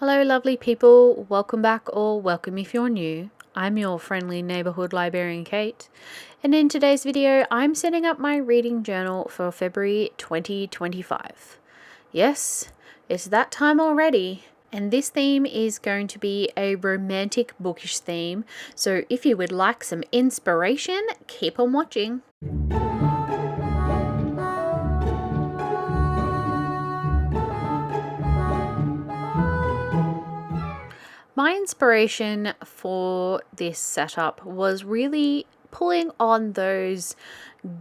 Hello lovely people, welcome back or welcome if you're new. I'm your friendly neighborhood librarian Kate, and in today's video I'm setting up my reading journal for February 2025. Yes, it's that time already, and this theme is going to be a romantic bookish theme, so if you would like some inspiration, keep on watching. My inspiration for this setup was really pulling on those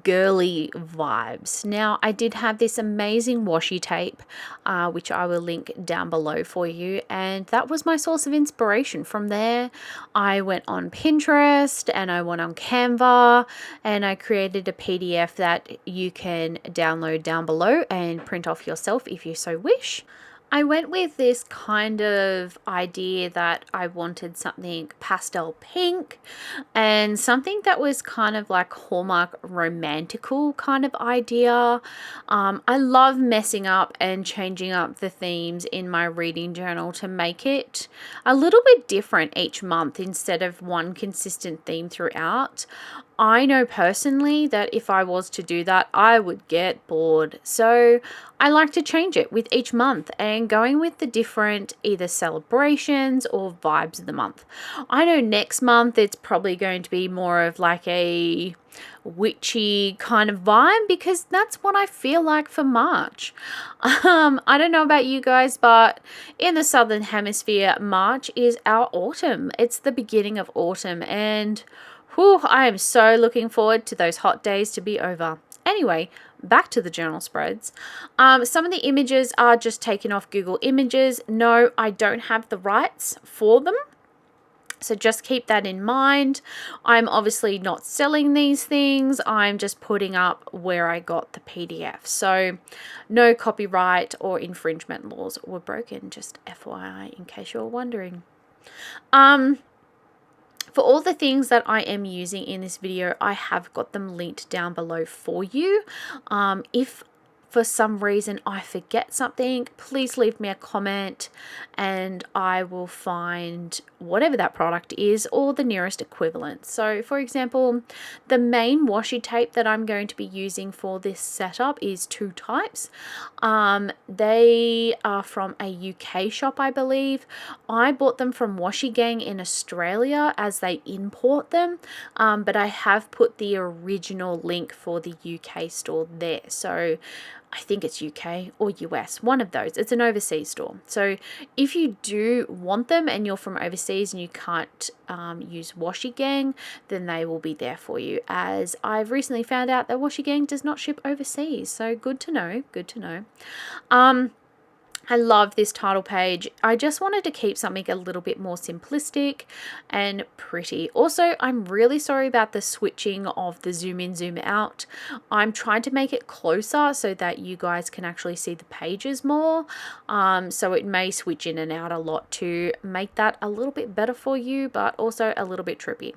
girly vibes. Now, I did have this amazing washi tape, which I will link down below for you, and that was my source of inspiration. From there, I went on Pinterest and I went on Canva and I created a PDF that you can download down below and print off yourself if you so wish. I went with this kind of idea that I wanted something pastel pink and something that was kind of like Hallmark romantical kind of idea. I love messing up and changing up the themes in my reading journal to make it a little bit different each month instead of one consistent theme throughout. I know personally that if I was to do that, I would get bored. So I like to change it with each month and going with the different either celebrations or vibes of the month. I know next month it's probably going to be more of like a witchy kind of vibe because that's what I feel like for March. I don't know about you guys, but in the Southern Hemisphere, March is our autumn. It's the beginning of autumn, and whew, I am so looking forward to those hot days to be over. Anyway, back to the journal spreads. Some of the images are just taken off Google Images. No, I don't have the rights for them, so just keep that in mind. I'm obviously not selling these things. I'm just putting up where I got the PDF. So no copyright or infringement laws were broken, just FYI in case you're wondering. For all the things that I am using in this video, I have got them linked down below for you. If for some reason I forget something, please leave me a comment and I will find whatever that product is or the nearest equivalent. So for example, the main washi tape that I'm going to be using for this setup is two types. They are from a UK shop, I believe. I bought them from Washi Gang in Australia as they import them, but I have put the original link for the UK store there. So I think it's UK or US, one of those. It's an overseas store. So if you do want them and you're from overseas and you can't use Washi Gang, then they will be there for you, as I've recently found out that Washi Gang does not ship overseas. So good to know, good to know. I love this title page. I just wanted to keep something a little bit more simplistic and pretty. Also, I'm really sorry about the switching of the zoom in, zoom out. I'm trying to make it closer so that you guys can actually see the pages more. So it may switch in and out a lot to make that a little bit better for you, but also a little bit trippy.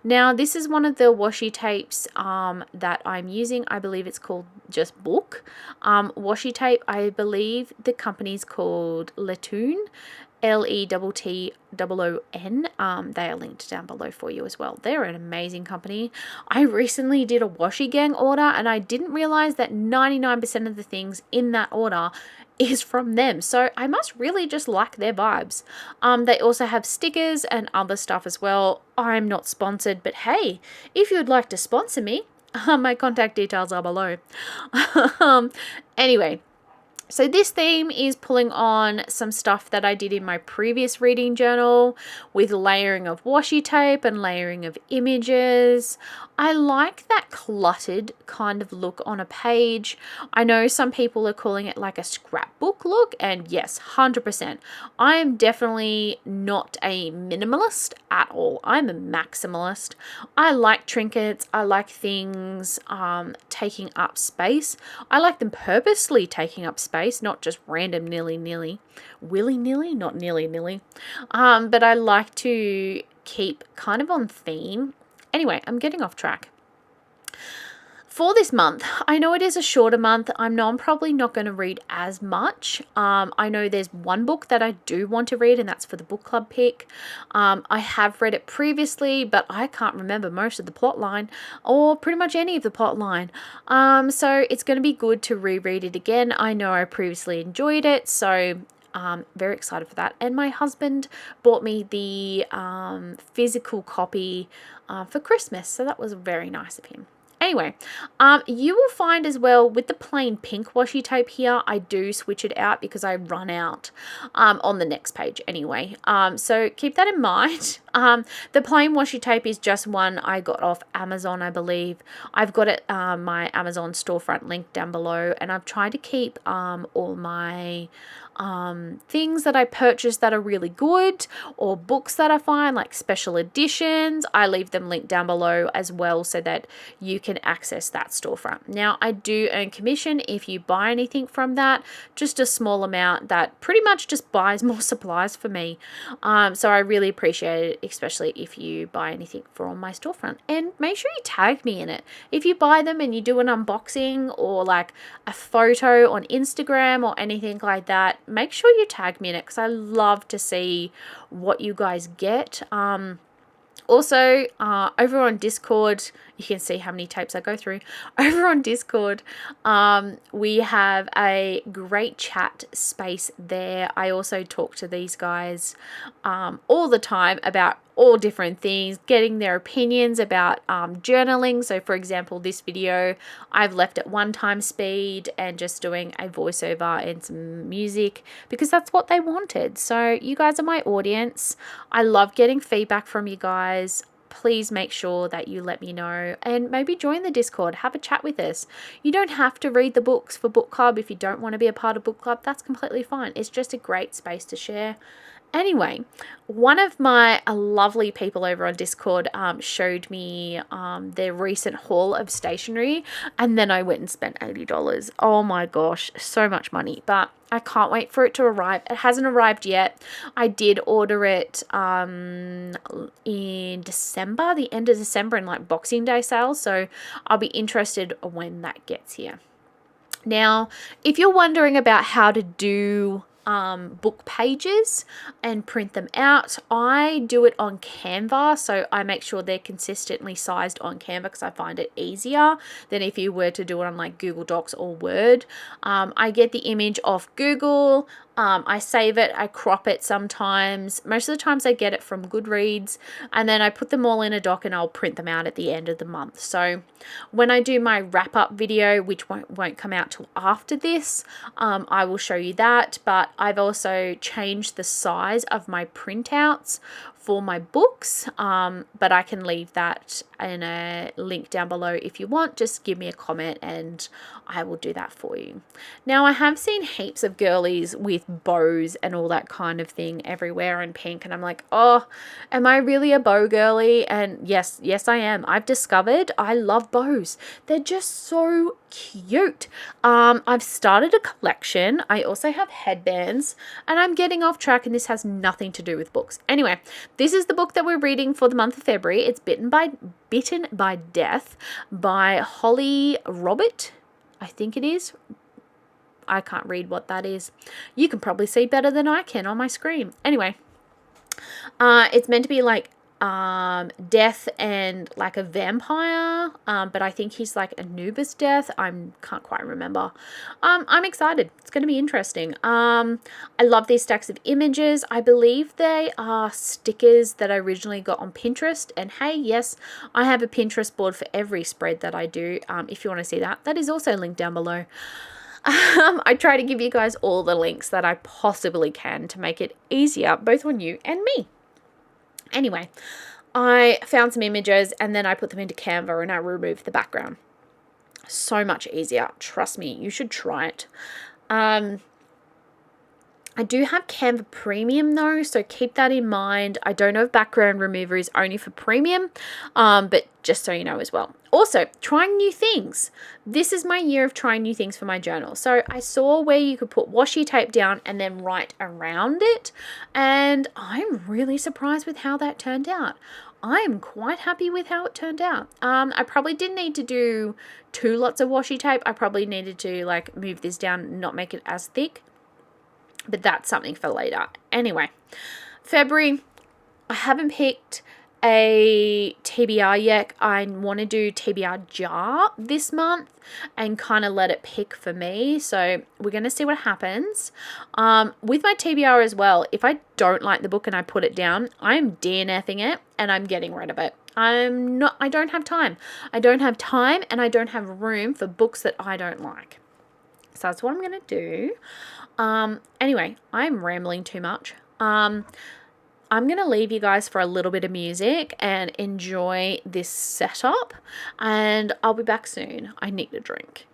Now, this is one of the washi tapes that I'm using. I believe it's called just Book. Washi tape, I believe the company is called Lettoon, Lettoon. They are linked down below for you as well. They're an amazing company. I recently did a Washi Gang order and I didn't realize that 99% of the things in that order is from them. So I must really just like their vibes. They also have stickers and other stuff as well. I'm not sponsored, but hey, if you'd like to sponsor me, my contact details are below. Anyway, so this theme is pulling on some stuff that I did in my previous reading journal with layering of washi tape and layering of images. I like that cluttered kind of look on a page. I know some people are calling it like a scrapbook look, and yes, 100%. I am definitely not a minimalist at all. I'm a maximalist. I like trinkets. I like things taking up space. I like them purposely taking up space, not just random willy-nilly, not nilly-nilly. But I like to keep kind of on theme. Anyway, I'm getting off track. for this month, I know it is a shorter month. I know I'm probably not going to read as much. I know there's one book that I do want to read, and that's for the book club pick. I have read it previously, but I can't remember most of the plot line or pretty much any of the plot line. So it's going to be good to reread it again. I know I previously enjoyed it, so very excited for that. And my husband bought me the physical copy for Christmas, so that was very nice of him. Anyway, you will find as well with the plain pink washi tape here, I do switch it out because I run out on the next page anyway. So keep that in mind. The plain washi tape is just one I got off Amazon, I believe. I've got it my Amazon storefront link down below, and I've tried to keep all my things that I purchased that are really good, or books that I find like special editions. I leave them linked down below as well so that you can access that storefront. Now, I do earn commission if you buy anything from that, just a small amount that pretty much just buys more supplies for me. So I really appreciate it, especially if you buy anything from my storefront. And make sure you tag me in it. If you buy them and you do an unboxing or like a photo on Instagram or anything like that, make sure you tag me in it because I love to see what you guys get. Also, over on Discord, you can see how many tapes I go through. Over on Discord, we have a great chat space there. I also talk to these guys all the time about all different things, getting their opinions about journaling. So for example, this video, I've left at 1x speed and just doing a voiceover and some music because that's what they wanted. So you guys are my audience. I love getting feedback from you guys. Please make sure that you let me know and maybe join the Discord, have a chat with us. You don't have to read the books for book club. If you don't want to be a part of book club, that's completely fine. It's just a great space to share. Anyway, one of my lovely people over on Discord showed me their recent haul of stationery, and then I went and spent $80. Oh my gosh, so much money, but I can't wait for it to arrive. It hasn't arrived yet. I did order it in December, the end of December, in like Boxing Day sales, so I'll be interested when that gets here. Now, if you're wondering about how to do book pages and print them out, I do it on Canva, so I make sure they're consistently sized on Canva because I find it easier than if you were to do it on like Google Docs or Word. I get the image off Google, I save it, I crop it sometimes. Most of the times I get it from Goodreads, and then I put them all in a doc and I'll print them out at the end of the month. So when I do my wrap up video, which won't come out till after this, I will show you that. But I've also changed the size of my printouts for my books, but I can leave that in a link down below if you want. Just give me a comment and I will do that for you. Now, I have seen heaps of girlies with bows and all that kind of thing everywhere in pink, and I'm like, oh, am I really a bow girly? And yes I am. I've discovered I love bows. They're just so cute. I've started a collection. I also have headbands, and I'm getting off track, and this has nothing to do with books. Anyway, this is the book that we're reading for the month of February. It's Bitten by Death by Holly Robert, I think it is. I can't read what that is. You can probably see better than I can on my screen. Anyway, it's meant to be like death and like a vampire, but I think he's like Anubis death. Can't quite remember. I'm excited. It's going to be interesting. I love these stacks of images. I believe they are stickers that I originally got on Pinterest, and hey, yes, I have a Pinterest board for every spread that I do. If you want to see that, that is also linked down below. I try to give you guys all the links that I possibly can to make it easier both on you and me. Anyway, I found some images and then I put them into Canva and I removed the background. So much easier. Trust me, you should try it. I do have Canva Premium though, so keep that in mind. I don't know if background remover is only for Premium, but just so you know as well. Also, trying new things. This is my year of trying new things for my journal. So I saw where you could put washi tape down and then write around it, and I'm really surprised with how that turned out. I am quite happy with how it turned out. I probably didn't need to do 2 lots of washi tape. I probably needed to like move this down, not make it as thick, but that's something for later. Anyway, February, I haven't picked a TBR yet. I want to do TBR jar this month and kind of let it pick for me. So we're going to see what happens. With my TBR as well, if I don't like the book and I put it down, I'm DNFing it and I'm getting rid of it. I don't have time. I don't have time and I don't have room for books that I don't like. So that's what I'm going to do. Anyway, I'm rambling too much. I'm going to leave you guys for a little bit of music and enjoy this setup, and I'll be back soon. I need a drink.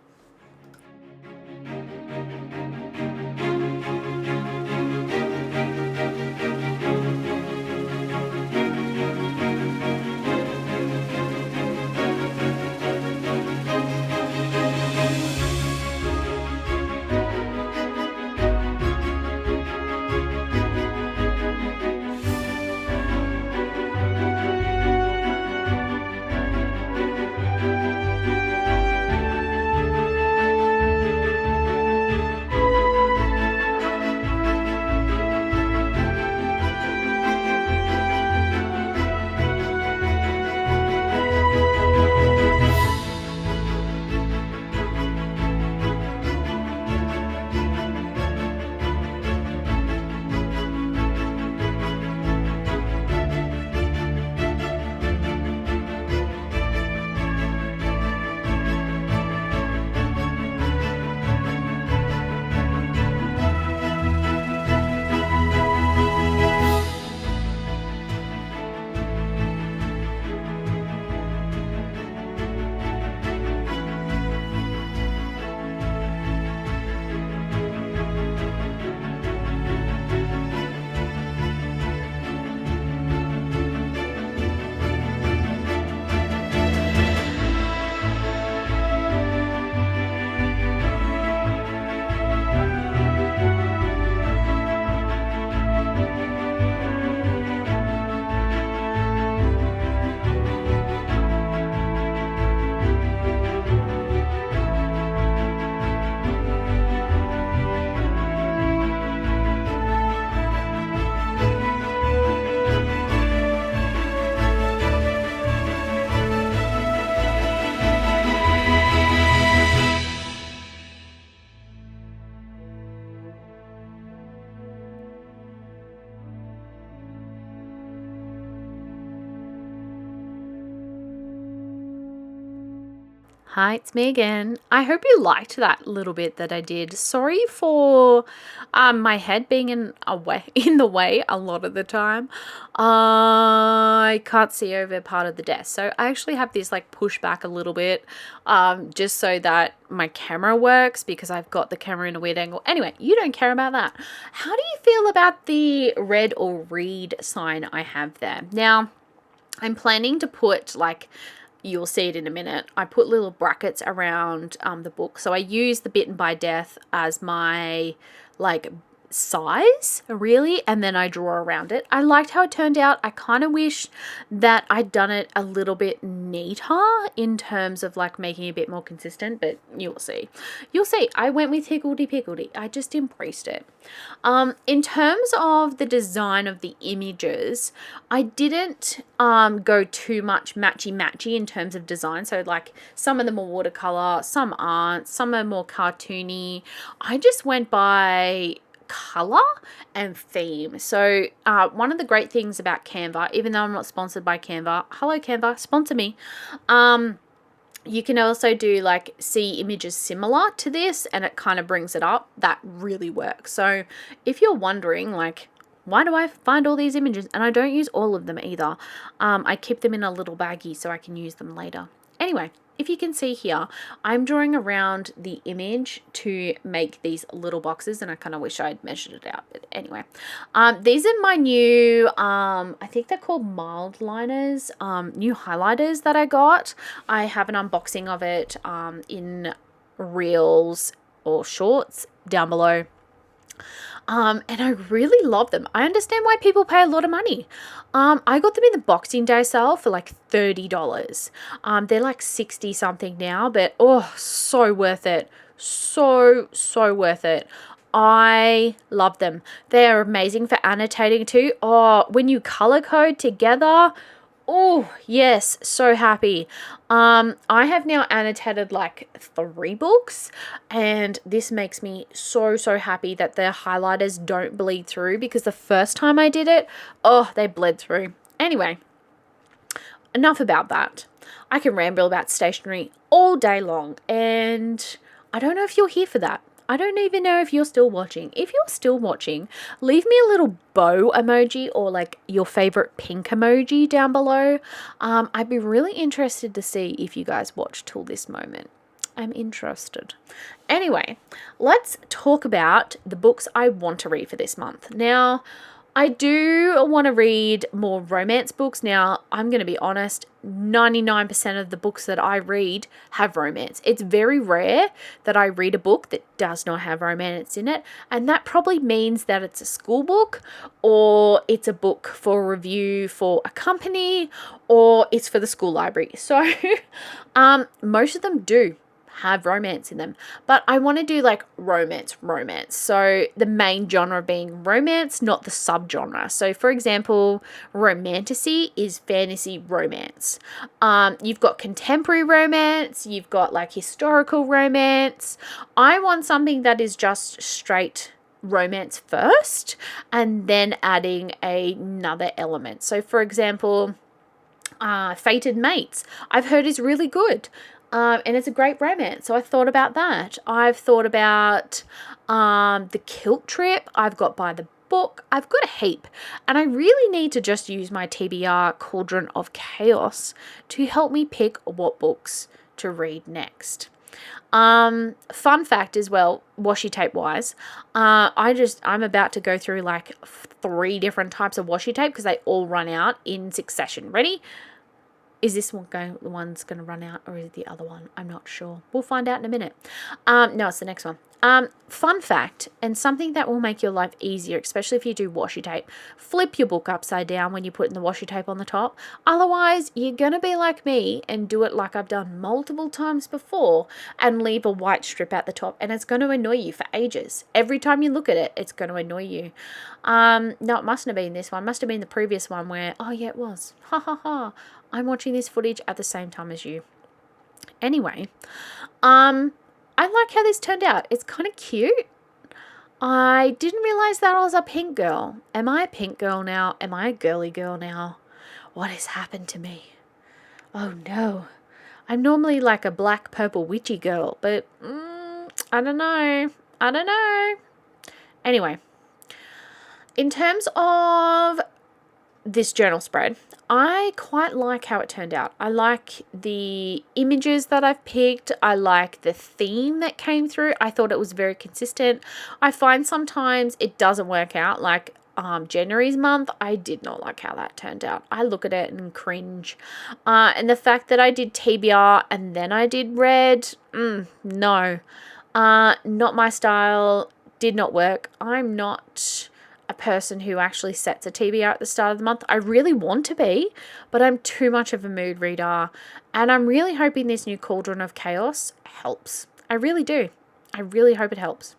Hi, it's me again. I hope you liked that little bit that I did. Sorry for my head being in the way a lot of the time. I can't see over part of the desk, so I actually have this like push back a little bit just so that my camera works, because I've got the camera in a weird angle. Anyway, you don't care about that. How do you feel about the read or read sign I have there? Now, I'm planning to put like, you'll see it in a minute, I put little brackets around the book. So I use the Bitten by Death as my like size really, and then I draw around it. I liked how it turned out. I kind of wish that I'd done it a little bit neater in terms of like making it a bit more consistent, but you'll see. I went with higgledy-piggledy. I just embraced it. In terms of the design of the images, I didn't go too much matchy in terms of design. So like some of them are watercolor, some aren't, some are more cartoony. I just went by color and theme. So one of the great things about Canva, even though I'm not sponsored by Canva, hello Canva, sponsor me, you can also do like see images similar to this and it kind of brings it up. That really works. So if you're wondering like, why do I find all these images? And I don't use all of them either. I keep them in a little baggie so I can use them later. Anyway, if you can see here, I'm drawing around the image to make these little boxes, and I kind of wish I'd measured it out, but anyway. These are my new, I think they're called mild liners, new highlighters that I got. I have an unboxing of it in Reels or Shorts down below. And I really love them. I understand why people pay a lot of money. I got them in the Boxing Day sale for like $30. They're like 60 something now, but oh, so worth it. So worth it. I love them. They are amazing for annotating too. Oh, when you color code together, oh, yes, so happy. I have now annotated like 3 books, and this makes me so happy that the highlighters don't bleed through, because the first time I did it, oh, they bled through. Anyway, enough about that. I can ramble about stationery all day long, and I don't know if you're here for that. I don't even know if you're still watching. If you're still watching, leave me a little bow emoji or like your favorite pink emoji down below. I'd be really interested to see if you guys watched till this moment. I'm interested. Anyway, let's talk about the books I want to read for this month. Now, I do want to read more romance books. Now, I'm going to be honest, 99% of the books that I read have romance. It's very rare that I read a book that does not have romance in it, and that probably means that it's a school book, or it's a book for review for a company, or it's for the school library. So, most of them do have romance in them, but I want to do like romance. So the main genre being romance, not the subgenre. So for example, romantasy is fantasy romance. You've got contemporary romance, you've got like historical romance. I want something that is just straight romance first, and then adding another element. So for example, Fated Mates, I've heard is really good. And it's a great romance. So I thought about that. I've thought about The Kilt Trip. I've got By the Book. I've got a heap. And I really need to just use my TBR Cauldron of Chaos to help me pick what books to read next. Fun fact as well, washi tape wise, I'm about to go through like 3 different types of washi tape because they all run out in succession. Ready? Is this one the one's going to run out, or is it the other one? I'm not sure. We'll find out in a minute. No, it's the next one. Fun fact, and something that will make your life easier, especially if you do washi tape. Flip your book upside down when you put in the washi tape on the top. Otherwise, you're going to be like me and do it like I've done multiple times before and leave a white strip at the top, and it's going to annoy you for ages. Every time you look at it, it's going to annoy you. No, it mustn't have been this one. It must have been the previous one where, oh yeah, it was. Ha ha ha. I'm watching this footage at the same time as you. Anyway, I like how this turned out. It's kind of cute. I didn't realize that I was a pink girl. Am I a pink girl now? Am I a girly girl now? What has happened to me? Oh no. I'm normally like a black, purple, witchy girl, but I don't know. Anyway, in terms of this journal spread, I quite like how it turned out. I like the images that I've picked. I like the theme that came through. I thought it was very consistent. I find sometimes it doesn't work out, like January's month. I did not like how that turned out. I look at it and cringe. And the fact that I did TBR and then I did red, no. Not my style. Did not work. I'm not a person who actually sets a TBR at the start of the month. I really want to be, but I'm too much of a mood reader, and I'm really hoping this new Cauldron of Chaos helps. I really do. I really hope it helps.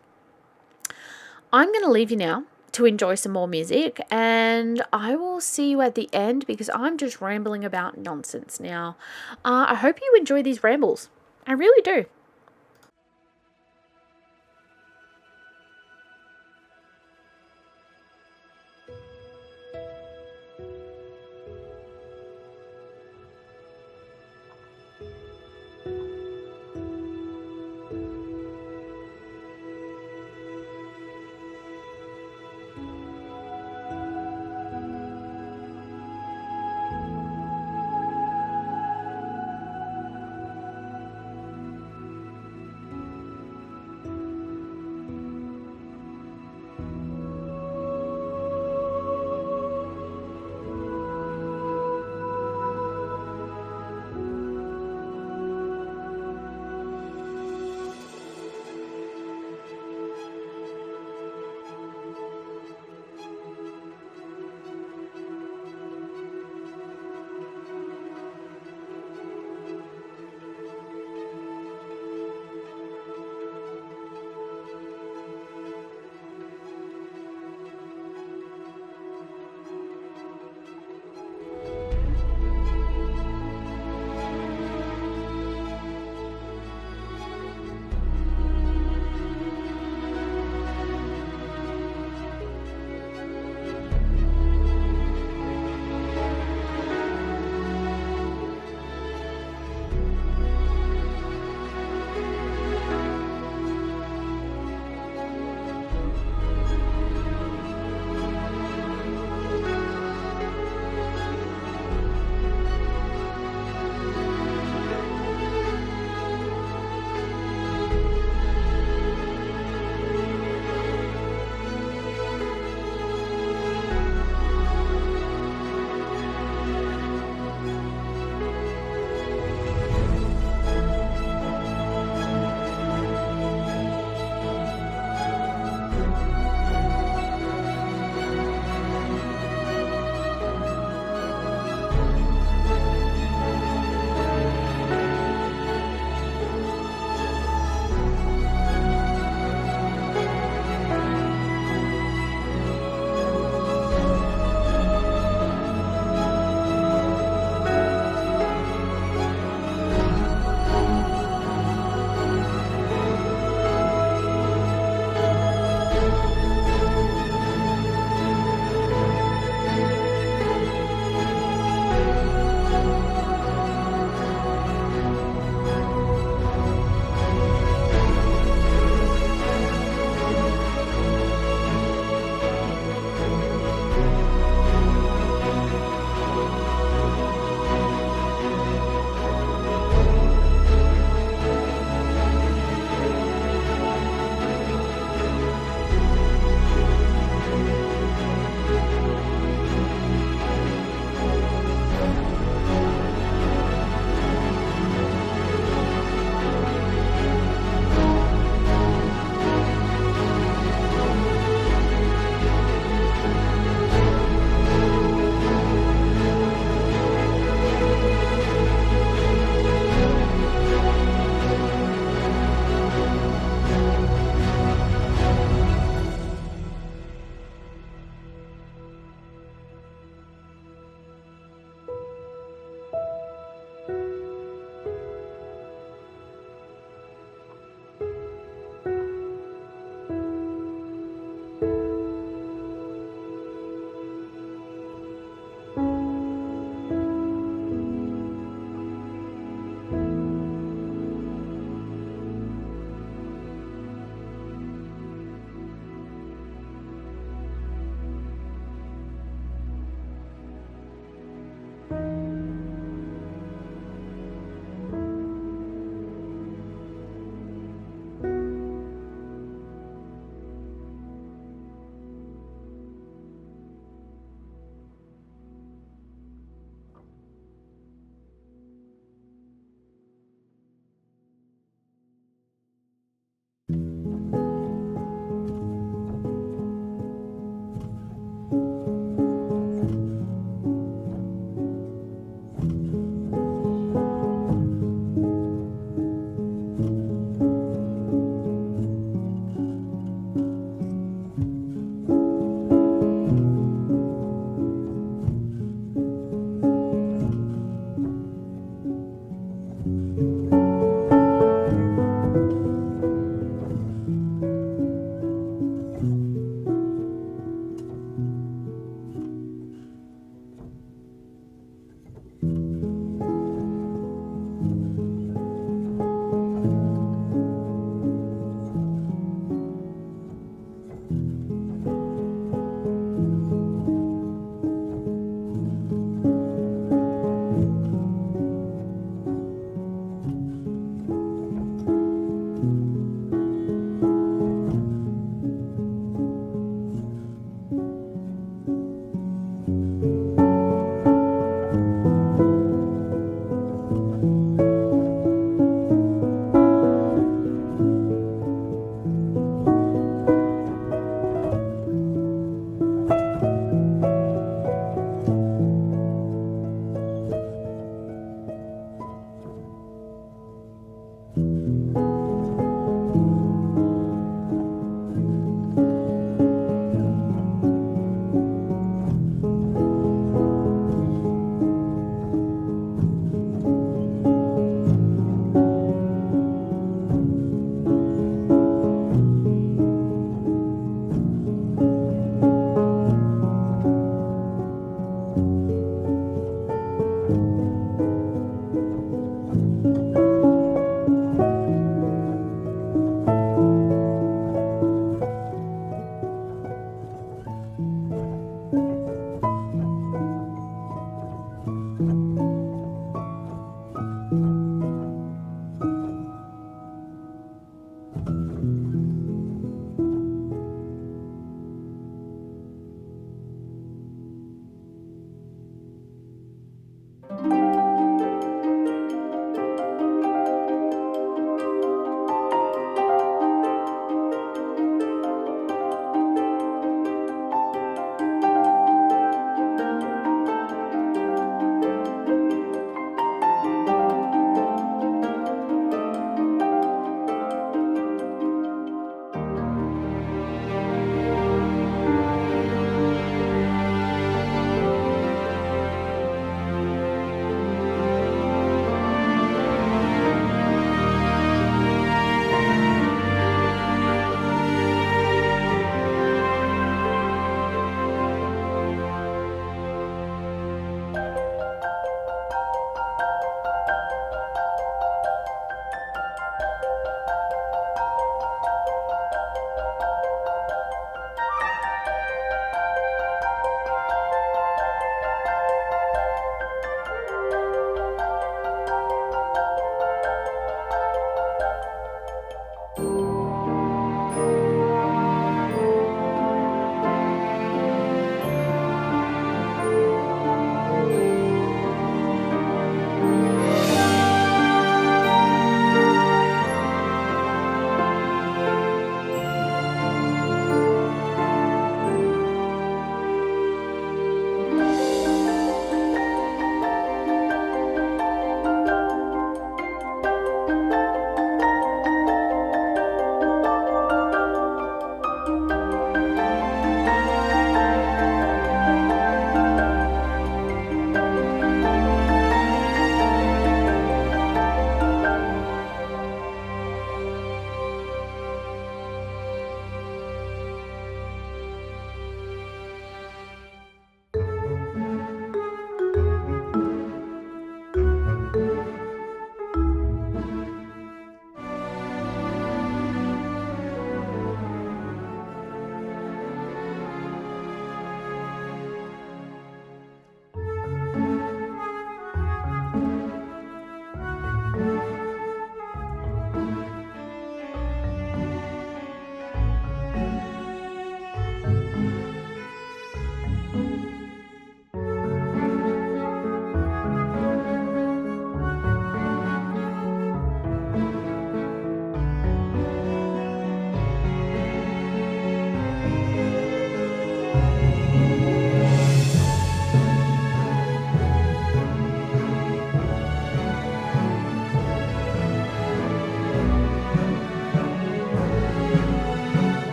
I'm going to leave you now to enjoy some more music, and I will see you at the end because I'm just rambling about nonsense now. I hope you enjoy these rambles. I really do.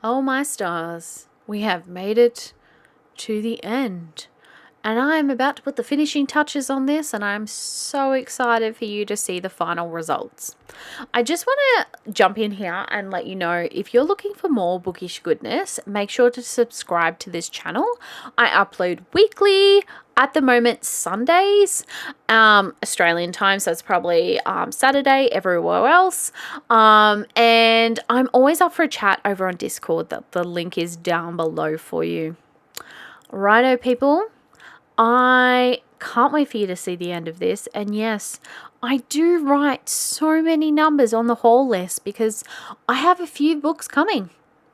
Oh my stars, we have made it to the end. And I'm about to put the finishing touches on this, and I'm so excited for you to see the final results. I just want to jump in here and let you know, if you're looking for more bookish goodness, make sure to subscribe to this channel. I upload weekly, at the moment Sundays, Australian time, so it's probably Saturday everywhere else. And I'm always up for a chat over on Discord. The link is down below for you. Righto, people. I can't wait for you to see the end of this. And yes, I do write so many numbers on the haul list because I have a few books coming.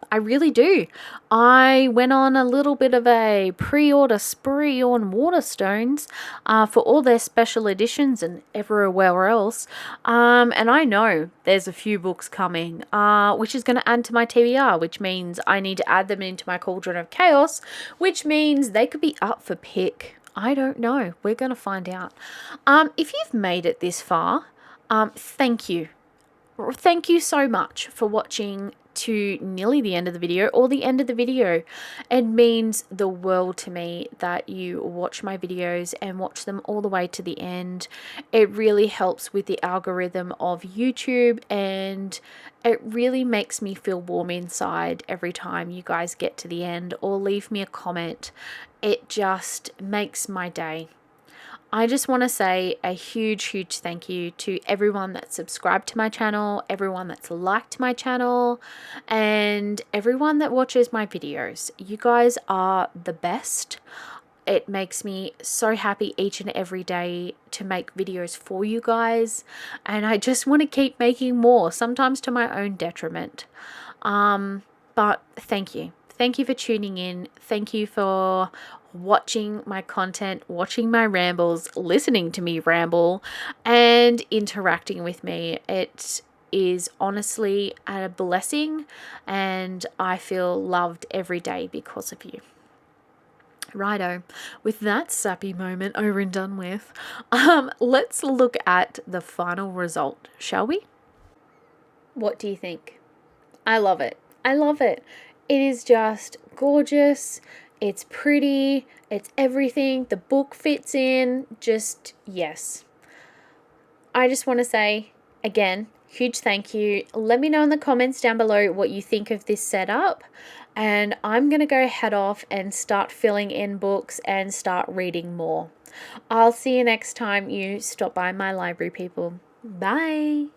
I really do. I went on a little bit of a pre-order spree on Waterstones for all their special editions and everywhere else. And I know there's a few books coming, which is going to add to my TBR, which means I need to add them into my Cauldron of Chaos, which means they could be up for pick. I don't know. We're going to find out. If you've made it this far, thank you. Thank you so much for watching to nearly the end of the video or the end of the video. It means the world to me that you watch my videos and watch them all the way to the end. It really helps with the algorithm of YouTube, and it really makes me feel warm inside every time you guys get to the end or leave me a comment. It just makes my day. I just want to say a huge thank you to everyone that's subscribed to my channel, everyone that's liked my channel, and everyone that watches my videos. You guys are the best. It makes me so happy each and every day to make videos for you guys, and I just want to keep making more, sometimes to my own detriment. But thank you. Thank you for tuning in. Thank you for watching my content, watching my rambles, listening to me ramble, and interacting with me. It is honestly a blessing, and I feel loved every day because of you. Righto, with that sappy moment over and done with, let's look at the final result, shall we? What do you think? I love it. I love it. It is just gorgeous. It's pretty. It's everything. The book fits in. Just, yes. I just want to say, again, huge thank you. Let me know in the comments down below what you think of this setup. And I'm going to go head off and start filling in books and start reading more. I'll see you next time you stop by my library, people. Bye.